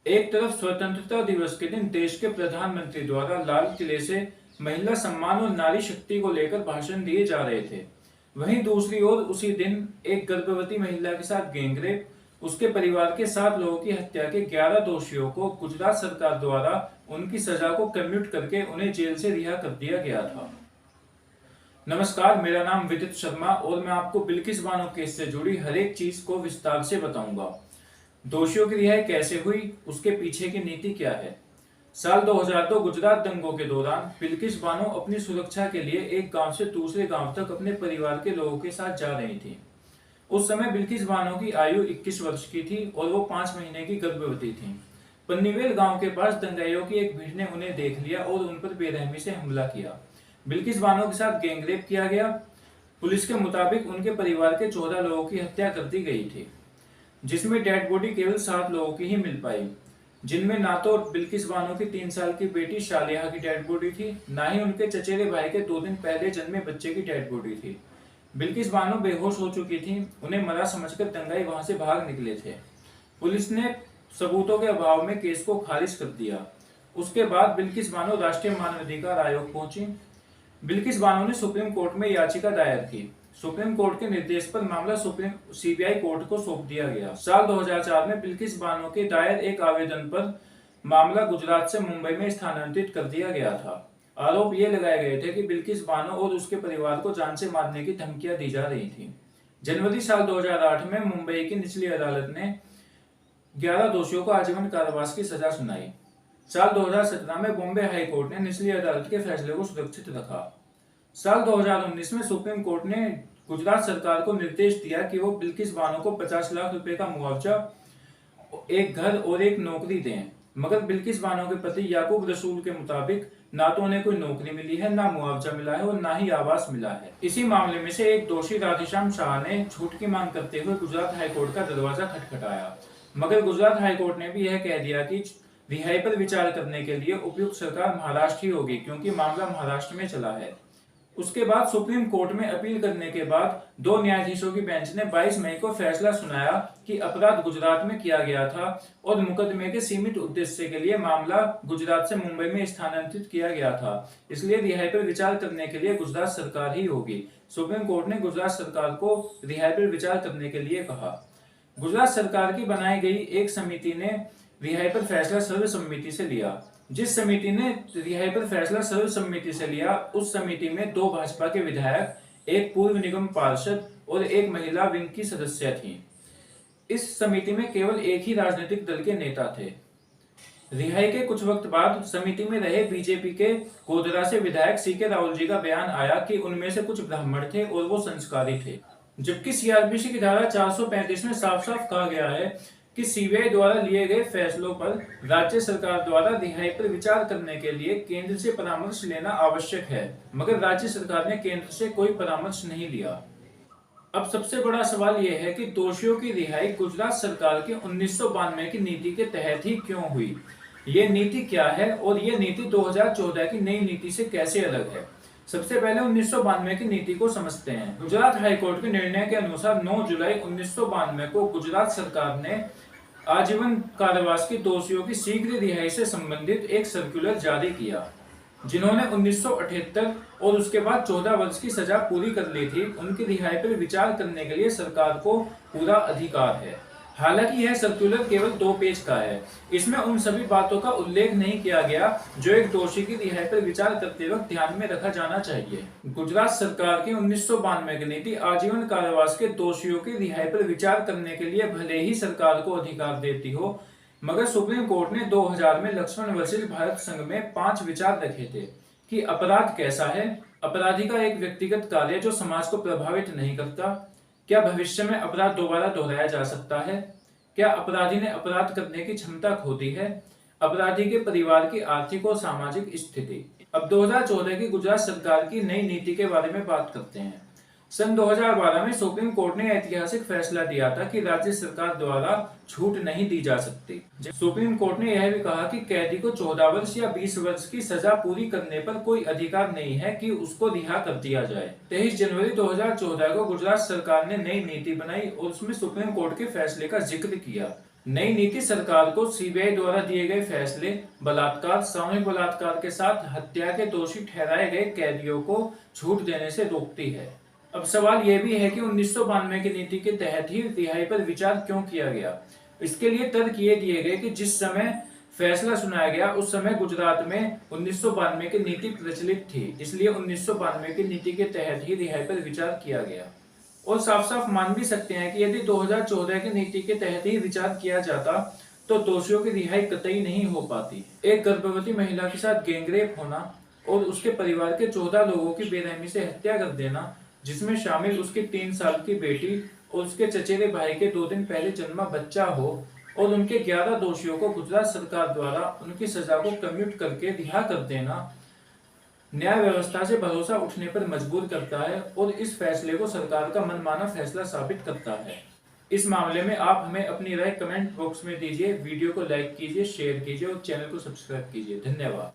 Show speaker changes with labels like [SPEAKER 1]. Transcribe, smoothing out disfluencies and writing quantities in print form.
[SPEAKER 1] एक तरफ स्वतंत्रता दिवस के दिन देश के प्रधानमंत्री द्वारा लाल किले से महिला सम्मान और नारी शक्ति को लेकर भाषण दिए जा रहे थे। वहीं दूसरी ओर उसी दिन एक गर्भवती महिला के साथ गैंगरेप, उसके परिवार के 7 लोगों की हत्या के 11 दोषियों को गुजरात सरकार द्वारा उनकी सजा को कम्यूट करके उन्हें जेल से रिहा कर दिया गया था। नमस्कार, मेरा नाम विदित शर्मा और मैं आपको बिल्किस बानो केस से जुड़ी हर एक चीज को विस्तार से बताऊंगा। दोषियों की रिहाई कैसे हुई, उसके पीछे की नीति क्या है। साल 2002 गुजरात दंगों के दौरान बिल्किस बानो अपनी सुरक्षा के लिए एक गांव से दूसरे गांव तक अपने परिवार के लोगों के साथ जा रही थी। उस समय बिल्किस बानो की आयु 21 वर्ष की थी और वो 5 महीने की गर्भवती थी। पन्नीवेल गांव के पास दंगाइयों की एक भीड़ ने उन्हें देख लिया और उन पर बेरहमी से हमला किया। बिल्किस बानो के साथ गैंगरेप किया गया। पुलिस के मुताबिक उनके परिवार के 14 लोगों की हत्या कर दी गई थी, जिसमें डेड बॉडी केवल 7 लोगों की ही मिल पाई, जिनमें ना तो बिल्किस बानो की 3 साल की बेटी शालिहा की डेड बॉडी थी, ना ही उनके चचेरे भाई के 2 दिन पहले जन्मे बच्चे की डेड बॉडी थी। बिल्किस बानो बेहोश हो चुकी थी। उन्हें मरा समझकर दंगाई वहां से भाग निकले थे। पुलिस ने सबूतों के अभाव में केस को खारिज कर दिया। उसके बाद बिल्किस बानो राष्ट्रीय मानवाधिकार आयोग पहुंची। बिल्किस बानो ने सुप्रीम कोर्ट में याचिका दायर की। सुप्रीम कोर्ट के निर्देश पर मामला सीबीआई कोर्ट को सौंप दिया गया। साल 2004 में बिल्किस बानो के दायर एक आवेदन पर मामला गुजरात से मुंबई में स्थानांतरित कर दिया गया था। आरोप ये लगाए गए थे कि बिल्किस बानो और उसके परिवार को जान से मारने की धमकियां दी जा रही थी। जनवरी साल 2008 में मुंबई की निचली अदालत ने 11 दोषियों को आजीवन कारावास की सजा सुनाई। साल 2017 में बॉम्बे हाई कोर्ट ने निचली अदालत के फैसले को सुरक्षित रखा। साल 2019 में सुप्रीम कोर्ट ने गुजरात सरकार को निर्देश दिया कि वो बिल्किस बानो को 50 लाख रुपए का मुआवजा, एक घर और एक नौकरी दें। मगर बिल्किस बानो के पति याकूब रसूल के मुताबिक ना तो उन्हें कोई नौकरी मिली है, ना मुआवजा मिला है और ना ही आवास मिला है। इसी मामले में से एक दोषी राधेश्याम शाह ने छूट की मांग करते हुए गुजरात हाईकोर्ट का दरवाजा खटखटाया, मगर गुजरात हाईकोर्ट ने भी यह कह दिया कि रिहाई पर विचार करने के लिए उपयुक्त सरकार महाराष्ट्र ही होगी, क्योंकि मामला महाराष्ट्र में चला है। उसके बाद सुप्रीम कोर्ट में अपील करने के बाद 2 न्यायाधीशों की बेंच ने 22 मई को फैसला सुनाया कि अपराध गुजरात में किया गया था और मुकदमे के सीमित उद्देश्य के लिए मामला गुजरात से मुंबई में स्थानांतरित किया गया था, इसलिए रिहाई पर विचार करने के लिए गुजरात सरकार ही होगी। सुप्रीम कोर्ट ने गुजरात सरकार को रिहाई पर विचार करने के लिए कहा। गुजरात सरकार की बनाई गई एक समिति ने रिहाई पर फैसला सर्वसम्मति से लिया। जिस समिति ने रिहाई पर फैसला सर्वसम्मति से लिया, उस समिति में 2 भाजपा के विधायक, एक पूर्व निगम पार्षद और एक महिला विंग की सदस्य थी। इस समिति में केवल एक ही राजनीतिक दल के नेता थे। रिहाई के कुछ वक्त बाद समिति में रहे बीजेपी के गोधरा से विधायक सीके राहुल जी का बयान आया कि उनमें से कुछ ब्राह्मण थे और वो संस्कारी थे, जबकि सीआरपीसी की धारा 435 में साफ साफ कहा गया है कि सीबीआई द्वारा लिए गए फैसलों पर राज्य सरकार द्वारा रिहाई पर विचार करने के लिए केंद्र से परामर्श लेना आवश्यक है, मगर राज्य सरकार ने केंद्र से कोई परामर्श नहीं लिया। अब सबसे बड़ा सवाल यह है कि दोषियों की रिहाई गुजरात सरकार के 1992 की नीति के तहत ही क्यों हुई। ये नीति क्या है और ये नीति 2014 की नई नीति से कैसे अलग है। सबसे पहले 1992 की नीति को समझते हैं। गुजरात हाईकोर्ट के निर्णय के अनुसार 9 जुलाई 1992 को गुजरात सरकार ने आजीवन कारावास के दोषियों की शीघ्र रिहाई से संबंधित एक सर्कुलर जारी किया। जिन्होंने 1978 और उसके बाद 14 वर्ष की सजा पूरी कर ली थी, उनकी रिहाई पर विचार करने के लिए सरकार को पूरा अधिकार है। हालांकि यह सर्कुलर केवल 2 पेज का है। इसमें उन सभी बातों का उल्लेख नहीं किया गया जो एक दोषी की रिहाई पर विचार करते वक्त ध्यान में रखा जाना चाहिए। गुजरात सरकार की 1992 की नीति आजीवन कारावास के दोषियों की रिहाई पर विचार करने के लिए भले ही सरकार को अधिकार देती हो, मगर सुप्रीम कोर्ट ने 2000 में लक्ष्मण वर्सेस भारत संघ में 5 विचार रखे थे कि अपराध कैसा है, अपराधी का एक व्यक्तिगत कार्य जो समाज को प्रभावित नहीं करता, क्या भविष्य में अपराध दोबारा दोहराया जा सकता है, क्या अपराधी ने अपराध करने की क्षमता खो दी है, अपराधी के परिवार की आर्थिक और सामाजिक स्थिति। अब 2014 की गुजरात सरकार की नई नीति के बारे में बात करते हैं। सन 2012 में सुप्रीम कोर्ट ने ऐतिहासिक फैसला दिया था कि राज्य सरकार द्वारा छूट नहीं दी जा सकती। सुप्रीम कोर्ट ने यह भी कहा कि कैदी को 14 वर्ष या 20 वर्ष की सजा पूरी करने पर कोई अधिकार नहीं है कि उसको रिहा कर दिया जाए। 23 जनवरी 2014 को गुजरात सरकार ने नई नीति बनाई और उसमें सुप्रीम कोर्ट के फैसले का जिक्र किया। नई नीति सरकार को सीबीआई द्वारा दिए गए फैसले, बलात्कार, सामूहिक बलात्कार के साथ हत्या के दोषी ठहराए गए कैदियों को छूट देने से रोकती है। अब सवाल यह भी है कि 1992 की नीति के तहत ही रिहाई पर विचार क्यों किया गया। इसके लिए तर्क ये दिए गए कि जिस समय फैसला सुनाया गया उस समय गुजरात में 1992 की नीति प्रचलित थी, इसलिए 1992 की नीति के तहत ही रिहाई पर विचार किया गया। और साफ साफ मान भी सकते हैं कि यदि 2014 की नीति के तहत ही विचार किया जाता तो दोषियों की रिहाई कतई नहीं हो पाती। एक गर्भवती महिला के साथ गैंगरेप होना और उसके परिवार के 14 लोगों की बेरहमी से हत्या कर देना, जिसमें शामिल उसकी 3 साल की बेटी और उसके चचेरे भाई के 2 दिन पहले जन्मा बच्चा हो, और उनके 11 दोषियों को गुजरात सरकार द्वारा उनकी सजा को कम्यूट करके रिहा कर देना, न्याय व्यवस्था से भरोसा उठने पर मजबूर करता है और इस फैसले को सरकार का मनमाना फैसला साबित करता है। इस मामले में आप हमें अपनी राय कमेंट बॉक्स में दीजिए, वीडियो को लाइक कीजिए, शेयर कीजिए और चैनल को सब्सक्राइब कीजिए। धन्यवाद।